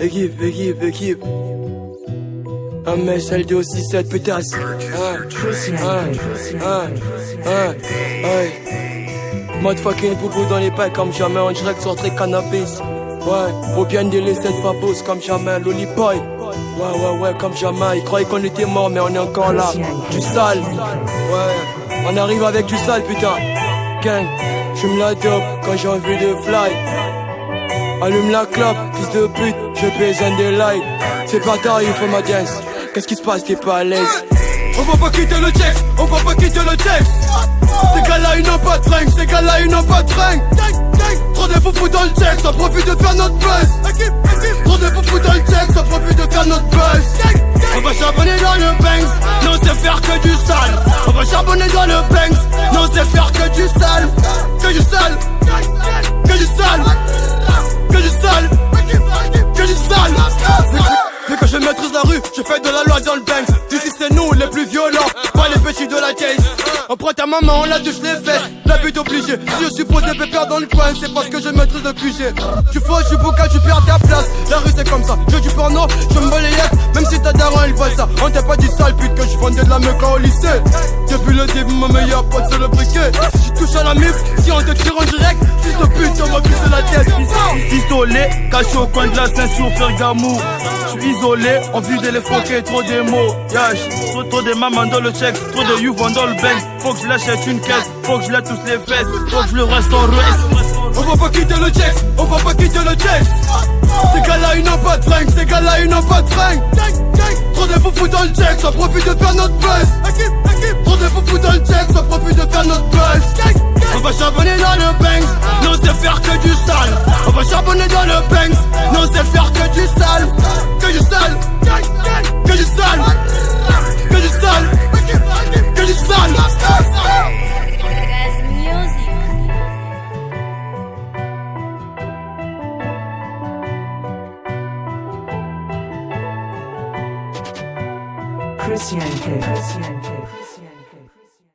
Équipe. Un mec, LD aussi, 7 pétasses. Mode fucking boubou dans les packs comme jamais, en direct sur très cannabis. Ouais, au bien des cette fabose comme jamais, Lollipoy. Ouais, comme jamais. Ils croyaient qu'on était mort, mais on est encore là. Du sale, ouais, on arrive avec du sale, putain. Gang, j'fume la dope quand j'ai envie de fly. Allume la clope, fils de pute, je besoin des lights. C'est pas tard, il faut ma dance. Qu'est-ce qui se passe, t'es pas à l'aise? On va pas quitter le Jex, Ces gars-là, ils n'ont pas de fringues, Trop de foufous dans le Jex, ça profite de faire notre buzz. Trop de foufous dans le Jex, ça profite de faire notre buzz. On va charbonner dans le Banks, non c'est faire que du sale. On va charbonner dans le Banks, non c'est faire que du sale. Que du sale. Vu que je maîtrise la rue, je fais de la loi dans le Banks. Ici c'est nous les plus violents, pas les petits de la case. On prend ta maman, on la touche les fesses. L'habit obligé, si je suis posé pépère dans le coin, c'est parce que je maîtrise le QG. Tu faux, je suis bouca, tu perds ta place. La rue c'est comme ça, je du porno, je me bats les yeux. Même si ta daron elle voit ça, on t'a pas dit sale pute que je vendais de la meuf au lycée. Depuis le début, mon meilleur pote c'est le briquet. Si tu touches à la mif, si on te tire en direct, fils de pute, on va pisser la tête. Pistolet, caché au coin de la ceinture, Fergamou. J'suis isolé, en vue d'éléphant, trop des mots. Yash, trop de mamans dans le check, trop de youvans dans le Benz. Faut que je l'achète une caisse, faut que je la touche les fesses, faut que je le reste en reste. On va pas quitter le Jex, Ces gars-là ils n'ont pas de fringues, Trop de foufous dans le Jex, ça profite de faire notre buzz. Trop de foufous dans le Jex, ça profite de faire notre buzz. On va charbonner dans le Banks, non c'est faire que du sale. On va charbonner dans le Banks, non c'est faire que du sale. Chris Yankee.